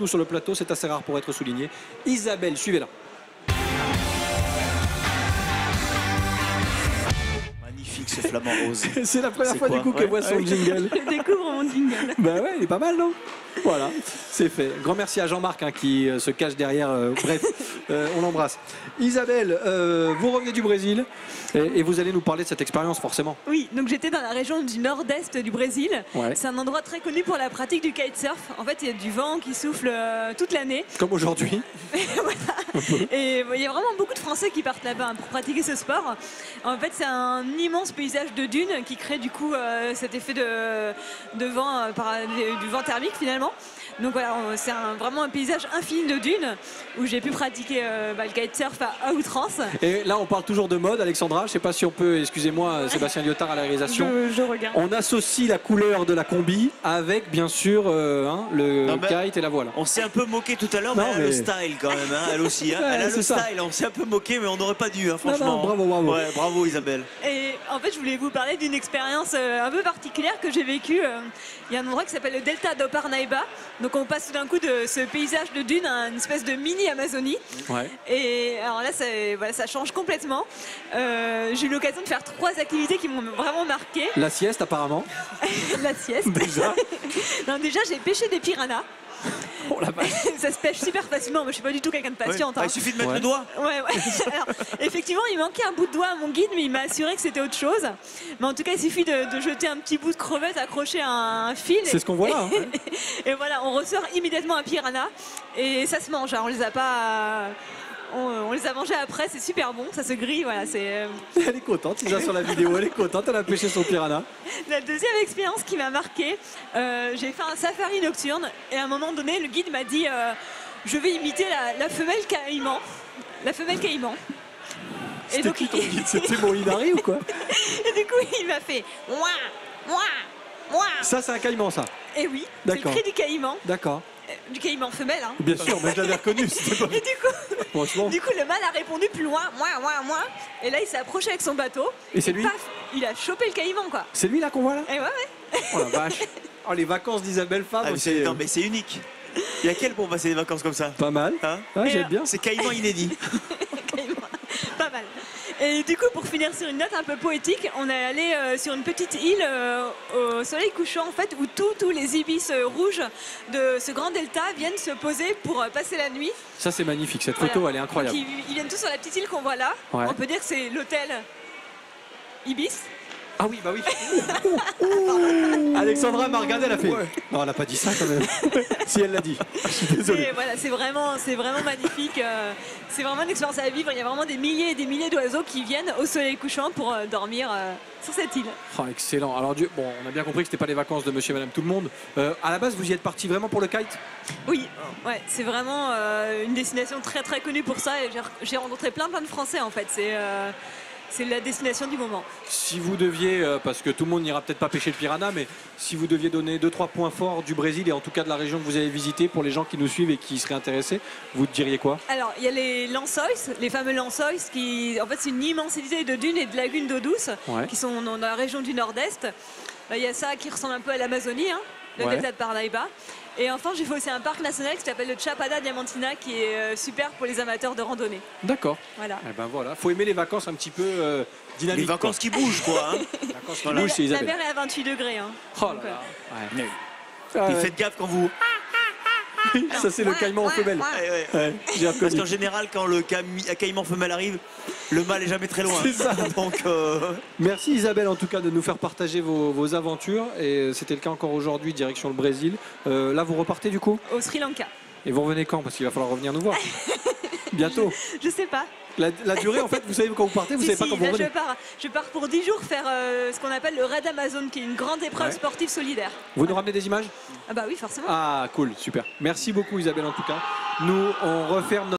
Nous sur le plateau, c'est assez rare pour être souligné. Isabelle, suivez-la. Magnifique ce flamant rose. C'est la première fois du coup qu'elle voit son jingle. Je découvre mon jingle. Ben ouais, il est pas mal, non? Voilà, c'est fait. Grand merci à Jean-Marc qui se cache derrière. Bref, on l'embrasse. Isabelle, vous revenez du Brésil et vous allez nous parler de cette expérience forcément. Oui, donc j'étais dans la région du nord-est du Brésil. Ouais. C'est un endroit très connu pour la pratique du kitesurf. En fait, il y a du vent qui souffle toute l'année. Comme aujourd'hui. Et il y a vraiment beaucoup de Français qui partent là-bas pour pratiquer ce sport. En fait, c'est un immense paysage de dunes qui crée du coup cet effet de vent, du vent thermique finalement. Donc voilà, c'est vraiment un paysage infini de dunes où j'ai pu pratiquer le kitesurf à outrance. Et là, on parle toujours de mode, Alexandra. Je ne sais pas si on peut, excusez-moi, Sébastien Lyotard à la réalisation. Je regarde. On associe la couleur de la combi avec, bien sûr, le kite et la voile. On s'est un peu moqué tout à l'heure, mais elle a le style quand même, hein, elle aussi. Hein. Ouais, elle a le ça. style, on s'est un peu moqué, mais on n'aurait pas dû, hein, franchement. Non, bravo, bravo. Ouais, bravo Isabelle. Et en fait, je voulais vous parler d'une expérience un peu particulière que j'ai vécue. Il y a un endroit qui s'appelle le Delta do Parnaíba. Donc on passe tout d'un coup de ce paysage de dunes à une espèce de mini-Amazonie. Ouais. Et alors là, ça change complètement. J'ai eu l'occasion de faire 3 activités qui m'ont vraiment marqué. La sieste, apparemment. La sieste. Déjà. Non, déjà, j'ai pêché des piranhas. Oh la vache. Ça se pêche super facilement. Moi, je suis pas du tout quelqu'un de patiente. Ouais. Ah, il suffit de mettre le doigt. Ouais. Alors, effectivement, il manquait un bout de doigt à mon guide, mais il m'a assuré que c'était autre chose. Mais en tout cas, il suffit de jeter un petit bout de crevette accroché à un fil. C'est ce qu'on voit là. Hein. Et voilà, on ressort immédiatement un piranha. Et ça se mange. Alors, on les a pas. On les a mangés après, c'est super bon, ça se grille, voilà, c'est... Elle est contente, Isa, sur la vidéo, elle est contente, elle a pêché son piranha. La deuxième expérience qui m'a marquée, j'ai fait un safari nocturne et à un moment donné, le guide m'a dit je vais imiter la femelle caïman. La femelle caïman. C'était qui ton guide? C'était mon Inari ou quoi? Et du coup, il m'a fait moi. Ça, c'est un caïman, ça? Et oui, c'est le cri du caïman. D'accord. Du caïman femelle, hein. Bien sûr, mais je l'avais reconnu. Pas... Et du coup, le mâle a répondu plus loin, moi. Et là, il s'est approché avec son bateau. Et c'est lui? Paf, il a chopé le caïman, quoi. C'est lui là qu'on voit là? Et ouais. Oh la vache. Oh, les vacances d'Isabelle Fabre. Non, mais c'est unique. Il y a quel pour passer des vacances comme ça? Pas mal. Hein? Ouais, j'aime bien. C'est caïman inédit. Pas mal. Et du coup, pour finir sur une note un peu poétique, on est allé sur une petite île au soleil couchant, en fait, où tous les ibis rouges de ce grand delta viennent se poser pour passer la nuit. Ça, c'est magnifique. Cette photo, elle est incroyable. Donc, ils viennent tous sur la petite île qu'on voit là. Ouais. On peut dire que c'est l'hôtel Ibis. Ah oui, bah oui. Alexandra m'a regardé, elle a fait. Ouais. Non, elle n'a pas dit ça quand même. Si elle l'a dit. Je suis désolé. Et voilà, c'est vraiment magnifique. C'est vraiment une expérience à vivre. Il y a vraiment des milliers et des milliers d'oiseaux qui viennent au soleil couchant pour dormir sur cette île. Oh, excellent. Alors, bon, on a bien compris que c'était pas les vacances de Monsieur et Madame tout le monde. À la base, vous y êtes parti vraiment pour le kite? Oui, ouais, c'est vraiment une destination très très connue pour ça. Et j'ai rencontré plein de Français en fait. C'est la destination du moment. Si vous deviez, parce que tout le monde n'ira peut-être pas pêcher le piranha, mais si vous deviez donner 2-3 points forts du Brésil et en tout cas de la région que vous avez visitée pour les gens qui nous suivent et qui seraient intéressés, vous diriez quoi? Alors, il y a les lençóis, les fameux lençóis, qui en fait c'est une immensité de dunes et de lagunes d'eau douce qui sont dans la région du nord-est. Il y a ça qui ressemble un peu à l'Amazonie, hein, le delta de Parnaíba. Et enfin, j'ai fait aussi un parc national qui s'appelle le Chapada Diamantina, qui est super pour les amateurs de randonnée. D'accord. Voilà. Et ben voilà, faut aimer les vacances un petit peu dynamiques. Les vacances qui bougent, quoi. Hein. Vacances qui bougent, c'est Isabelle. La mer est à 28 degrés. Hein. Oh là là. Et faites gaffe quand vous... Ça, c'est le caïman femelle. Parce qu'en général, quand le caïman femelle arrive, le mâle est jamais très loin. C'est ça. Donc, merci Isabelle en tout cas de nous faire partager vos aventures. Et c'était le cas encore aujourd'hui, direction le Brésil. Là, vous repartez du coup? Au Sri Lanka. Et vous revenez quand? Parce qu'il va falloir revenir nous voir. Bientôt. Je sais pas. La durée, en fait, vous savez quand vous partez, vous savez pas quand vous revenez. Je pars pour 10 jours faire ce qu'on appelle le Raid Amazon, qui est une grande épreuve sportive solidaire. Vous nous ramenez des images? Ah bah oui, forcément. Ah cool, super. Merci beaucoup Isabelle en tout cas. Nous, on referme notre...